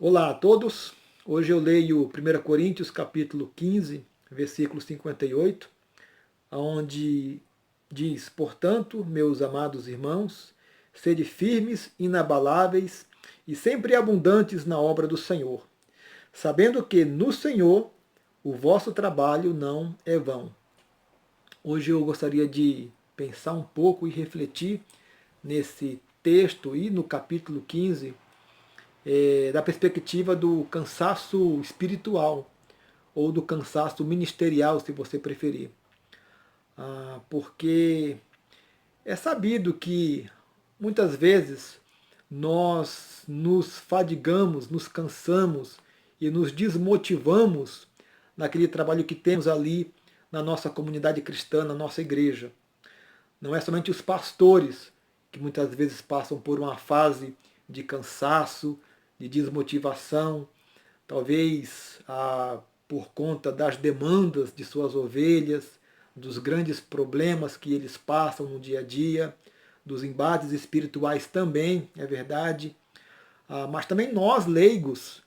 Olá a todos, hoje eu leio 1 Coríntios capítulo 15, versículo 58, onde diz: Portanto, meus amados irmãos, sede firmes, inabaláveis e sempre abundantes na obra do Senhor, sabendo que no Senhor o vosso trabalho não é vão. Hoje eu gostaria de pensar um pouco e refletir nesse texto e no capítulo 15, da perspectiva do cansaço espiritual ou do cansaço ministerial, se você preferir. Porque é sabido que muitas vezes nós nos fadigamos, nos cansamos e nos desmotivamos naquele trabalho que temos ali na nossa comunidade cristã, na nossa igreja. Não é somente os pastores que muitas vezes passam por uma fase de cansaço, de desmotivação, talvez por conta das demandas de suas ovelhas, dos grandes problemas que eles passam no dia a dia, dos embates espirituais também, é verdade, mas também nós, leigos,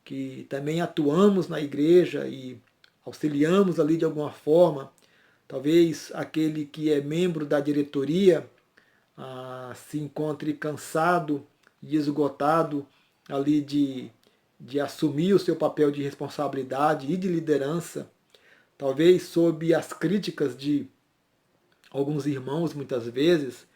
que também atuamos na igreja e auxiliamos ali de alguma forma, talvez aquele que é membro da diretoria se encontre cansado e esgotado ali de assumir o seu papel de responsabilidade e de liderança, talvez sob as críticas de alguns irmãos, muitas vezes,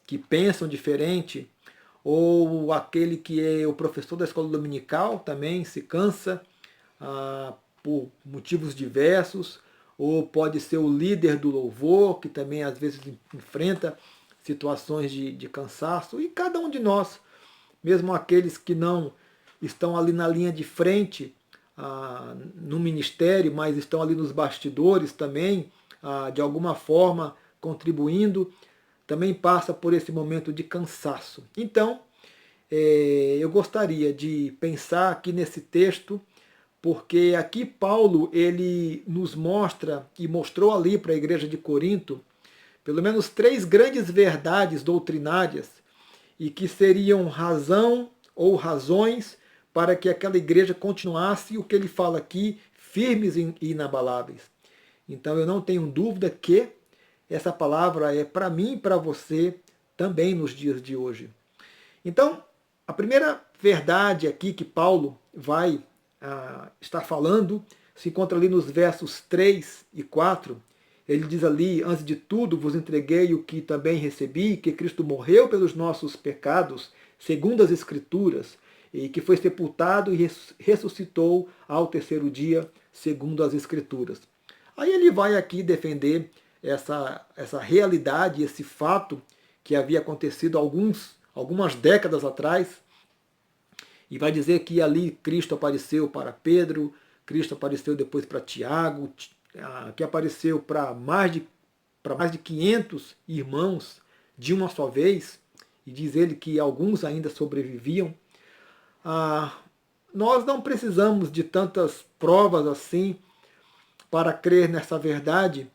que pensam diferente, ou aquele que é o professor da escola dominical também se cansa por motivos diversos, ou pode ser o líder do louvor, que também às vezes enfrenta situações de cansaço, e cada um de nós, mesmo aqueles que não estão ali na linha de frente no ministério, mas estão ali nos bastidores também, de alguma forma contribuindo, também passa por esse momento de cansaço. Então, eu gostaria de pensar aqui nesse texto, porque aqui Paulo ele nos mostra e mostrou ali para a igreja de Corinto pelo menos 3 grandes verdades doutrinárias e que seriam razão ou razões para que aquela igreja continuasse o que ele fala aqui, firmes e inabaláveis. Então eu não tenho dúvida que essa palavra é para mim e para você também nos dias de hoje. Então, a primeira verdade aqui que Paulo vai estar falando se encontra ali nos versos 3 e 4. Ele diz ali: antes de tudo vos entreguei o que também recebi, que Cristo morreu pelos nossos pecados, segundo as Escrituras, e que foi sepultado e ressuscitou ao terceiro dia, segundo as Escrituras. Aí ele vai aqui defender essa realidade, esse fato que havia acontecido algumas décadas atrás, e vai dizer que ali Cristo apareceu para Pedro, Cristo apareceu depois para Tiago, que apareceu para mais de 500 irmãos de uma só vez, e diz ele que alguns ainda sobreviviam. Nós não precisamos de tantas provas assim para crer nessa verdade,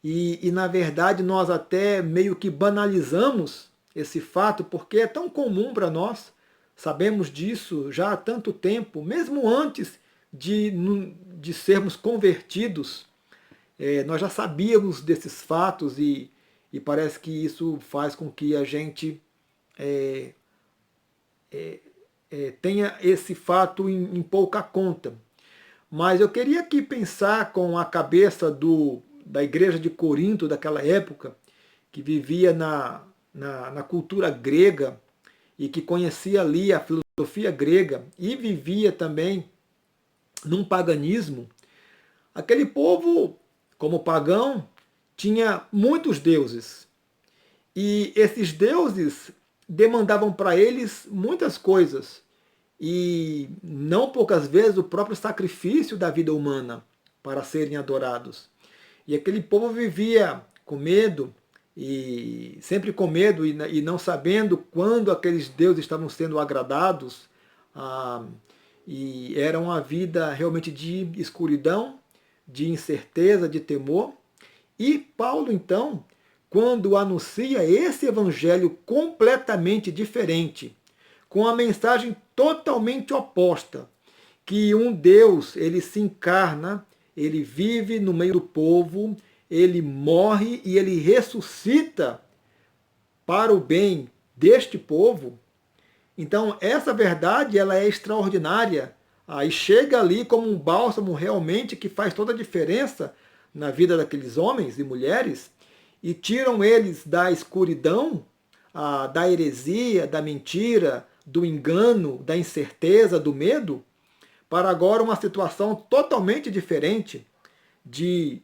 e na verdade nós até meio que banalizamos esse fato, porque é tão comum para nós, sabemos disso já há tanto tempo, mesmo antes de sermos convertidos, nós já sabíamos desses fatos e parece que isso faz com que a gente tenha esse fato em pouca conta. Mas eu queria aqui pensar com a cabeça da igreja de Corinto daquela época, que vivia na cultura grega e que conhecia ali a filosofia grega e vivia também num paganismo. Aquele povo, como pagão, tinha muitos deuses. E esses deuses demandavam para eles muitas coisas. E não poucas vezes o próprio sacrifício da vida humana para serem adorados. E aquele povo vivia com medo, e sempre com medo e não sabendo quando aqueles deuses estavam sendo agradados. E era uma vida realmente de escuridão, de incerteza, de temor. E Paulo, então, quando anuncia esse evangelho completamente diferente, com a mensagem totalmente oposta, que um Deus, ele se encarna, ele vive no meio do povo, ele morre e ele ressuscita para o bem deste povo. Então, essa verdade ela é extraordinária. Aí chega ali como um bálsamo realmente que faz toda a diferença na vida daqueles homens e mulheres e tiram eles da escuridão, da heresia, da mentira, do engano, da incerteza, do medo, para agora uma situação totalmente diferente de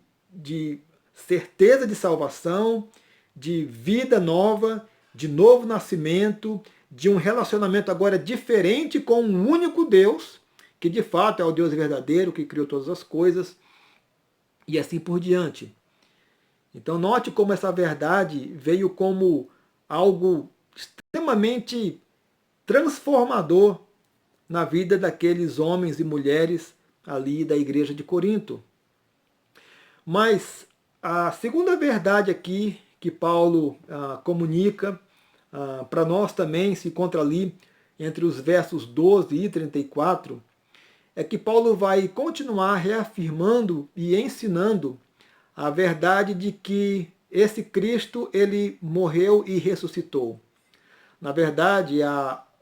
certeza de salvação, de vida nova, de novo nascimento, de um relacionamento agora diferente com um único Deus, que de fato é o Deus verdadeiro, que criou todas as coisas, e assim por diante. Então note como essa verdade veio como algo extremamente transformador na vida daqueles homens e mulheres ali da igreja de Corinto. Mas a segunda verdade aqui que Paulo comunica para nós também, se encontra ali entre os versos 12 e 34, é que Paulo vai continuar reafirmando e ensinando a verdade de que esse Cristo, ele morreu e ressuscitou. Na verdade,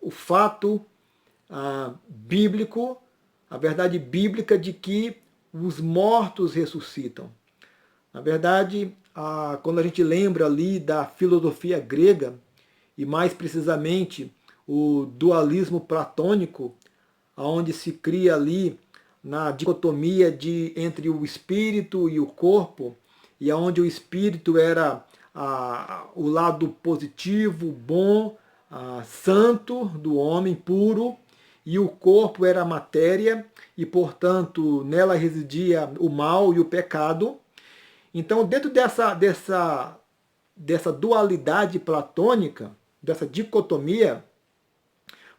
o fato bíblico, a verdade bíblica de que os mortos ressuscitam. Na verdade, quando a gente lembra ali da filosofia grega, e mais precisamente o dualismo platônico, onde se cria ali na dicotomia entre o espírito e o corpo, e onde o espírito era o lado positivo, bom, santo do homem, puro, e o corpo era a matéria, e portanto nela residia o mal e o pecado. Então, dentro dessa dualidade platônica, dessa dicotomia,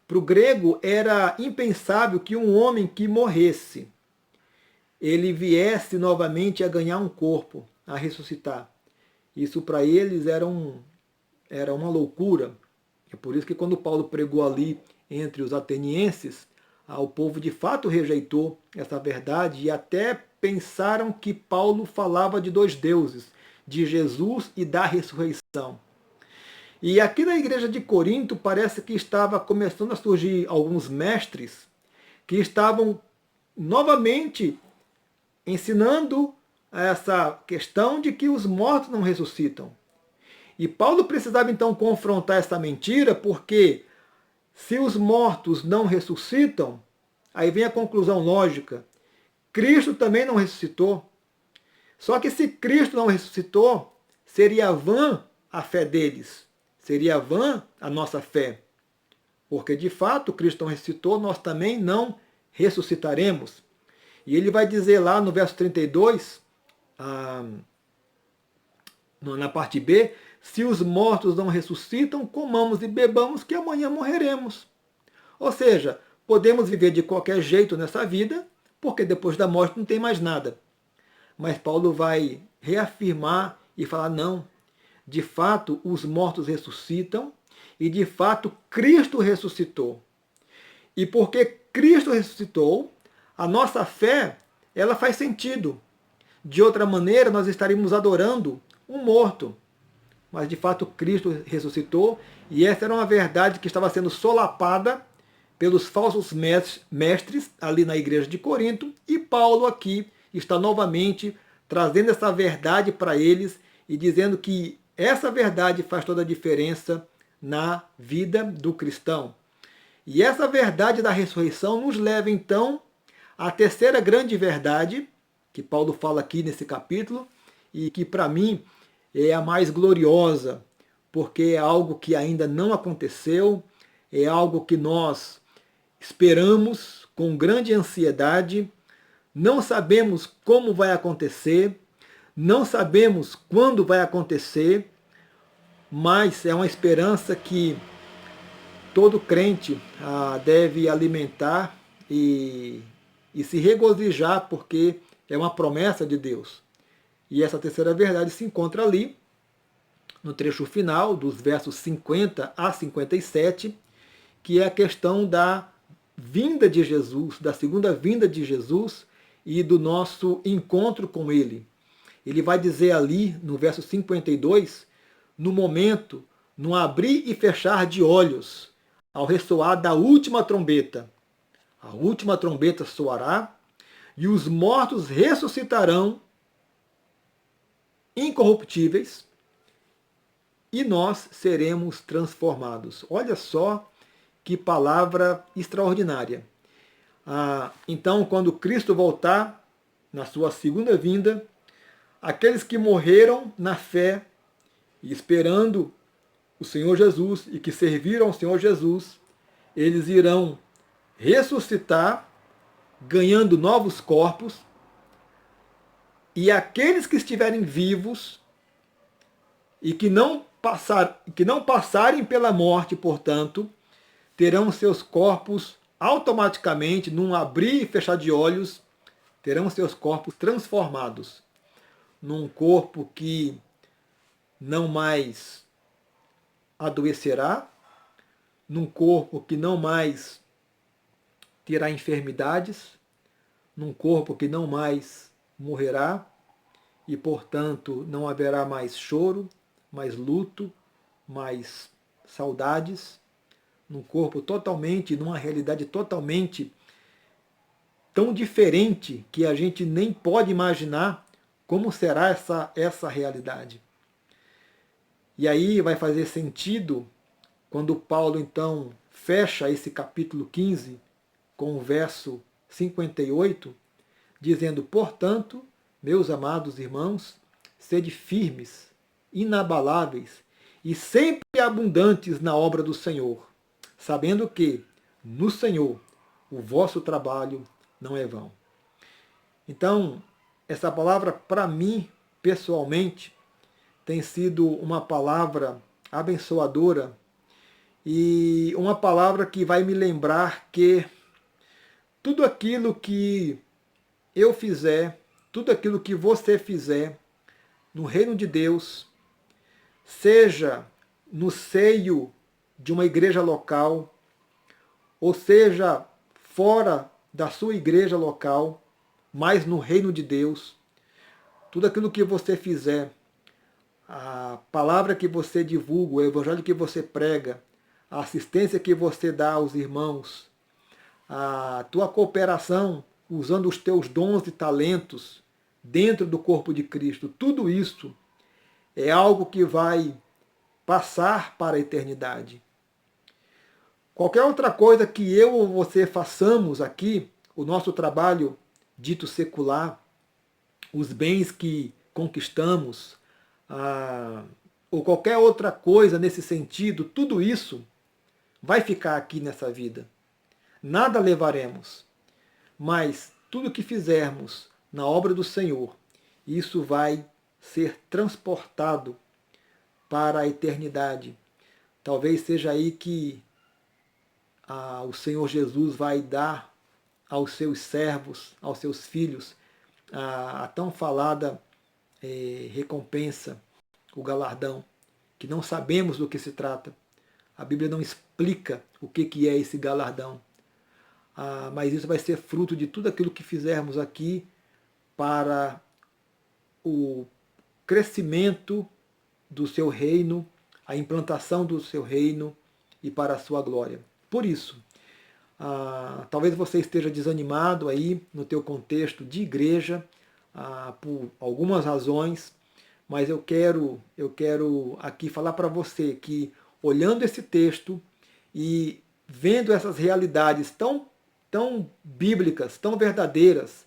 para o grego era impensável que um homem que morresse, ele viesse novamente a ganhar um corpo, a ressuscitar. Isso para eles era uma loucura. É por isso que quando Paulo pregou ali entre os atenienses, o povo de fato rejeitou essa verdade e até pensaram que Paulo falava de dois deuses, de Jesus e da ressurreição. E aqui na igreja de Corinto parece que estava começando a surgir alguns mestres que estavam novamente ensinando essa questão de que os mortos não ressuscitam. E Paulo precisava então confrontar essa mentira, porque se os mortos não ressuscitam, aí vem a conclusão lógica, Cristo também não ressuscitou. Só que se Cristo não ressuscitou, seria vã a fé deles. Seria vã a nossa fé. Porque de fato Cristo não ressuscitou, nós também não ressuscitaremos. E ele vai dizer lá no verso 32, na parte B, se os mortos não ressuscitam, comamos e bebamos, que amanhã morreremos. Ou seja, podemos viver de qualquer jeito nessa vida, porque depois da morte não tem mais nada. Mas Paulo vai reafirmar e falar, não, de fato os mortos ressuscitam e de fato Cristo ressuscitou. E porque Cristo ressuscitou, a nossa fé ela faz sentido. De outra maneira, nós estaríamos adorando um morto. Mas de fato Cristo ressuscitou e essa era uma verdade que estava sendo solapada pelos falsos mestres ali na igreja de Corinto, e Paulo aqui está novamente trazendo essa verdade para eles e dizendo que essa verdade faz toda a diferença na vida do cristão. E essa verdade da ressurreição nos leva então à terceira grande verdade que Paulo fala aqui nesse capítulo e que para mim é a mais gloriosa, porque é algo que ainda não aconteceu, é algo que nós esperamos com grande ansiedade, não sabemos como vai acontecer, não sabemos quando vai acontecer, mas é uma esperança que todo crente deve alimentar e se regozijar, porque é uma promessa de Deus. E essa terceira verdade se encontra ali, no trecho final, dos versos 50 a 57, que é a questão da vinda de Jesus, da segunda vinda de Jesus e do nosso encontro com Ele. Ele vai dizer ali, no verso 52, no momento, no abrir e fechar de olhos, ao ressoar da última trombeta. A última trombeta soará e os mortos ressuscitarão incorruptíveis e nós seremos transformados. Olha só que palavra extraordinária. Então, quando Cristo voltar, na sua segunda vinda, aqueles que morreram na fé e esperando o Senhor Jesus e que serviram ao Senhor Jesus, eles irão ressuscitar, ganhando novos corpos, e aqueles que estiverem vivos e que não passarem pela morte, portanto, terão seus corpos automaticamente, num abrir e fechar de olhos, terão seus corpos transformados num corpo que não mais adoecerá, num corpo que não mais terá enfermidades, num corpo que não mais morrerá e, portanto, não haverá mais choro, mais luto, mais saudades, num corpo totalmente, numa realidade totalmente tão diferente que a gente nem pode imaginar como será essa realidade. E aí vai fazer sentido quando Paulo então fecha esse capítulo 15 com o verso 58, dizendo: portanto, meus amados irmãos, sede firmes, inabaláveis e sempre abundantes na obra do Senhor, sabendo que no Senhor o vosso trabalho não é vão. Então, essa palavra para mim, pessoalmente, tem sido uma palavra abençoadora e uma palavra que vai me lembrar que tudo aquilo que eu fizer, tudo aquilo que você fizer no reino de Deus, seja no seio de uma igreja local, ou seja fora da sua igreja local, mas no reino de Deus, tudo aquilo que você fizer, a palavra que você divulga, o evangelho que você prega, a assistência que você dá aos irmãos, a tua cooperação usando os teus dons e talentos dentro do corpo de Cristo, tudo isso é algo que vai passar para a eternidade. Qualquer outra coisa que eu ou você façamos aqui, o nosso trabalho dito secular, os bens que conquistamos, ou qualquer outra coisa nesse sentido, tudo isso vai ficar aqui nessa vida. Nada levaremos, mas tudo que fizermos na obra do Senhor, isso vai ser transportado para a eternidade. Talvez seja aí que o Senhor Jesus vai dar aos seus servos, aos seus filhos, a tão falada recompensa, o galardão, que não sabemos do que se trata. A Bíblia não explica o que é esse galardão. Mas isso vai ser fruto de tudo aquilo que fizermos aqui para o crescimento do seu reino, a implantação do seu reino e para a sua glória. Por isso, talvez você esteja desanimado aí no teu contexto de igreja, por algumas razões, mas eu quero aqui falar para você que, olhando esse texto e vendo essas realidades tão bíblicas, tão verdadeiras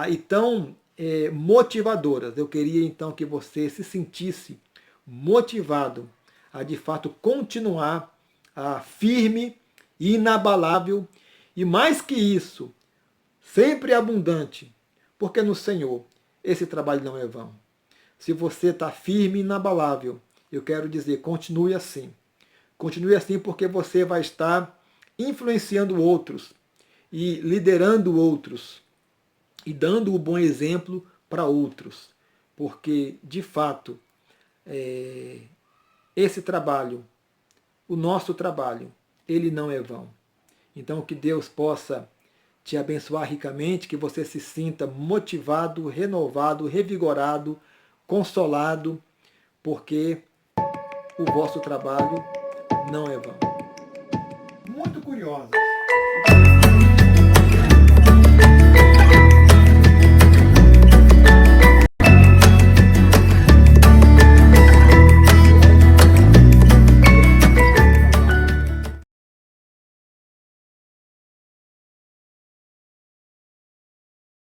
e tão motivadoras, eu queria então que você se sentisse motivado a de fato continuar firme, inabalável e, mais que isso, sempre abundante, porque no Senhor esse trabalho não é vão. Se você está firme e inabalável, eu quero dizer, continue assim. Continue assim porque você vai estar influenciando outros e liderando outros e dando o bom exemplo para outros. Porque, de fato, esse trabalho, o nosso trabalho, ele não é vão. Então que Deus possa te abençoar ricamente, que você se sinta motivado, renovado, revigorado, consolado, porque o vosso trabalho não é vão. Muito curiosa.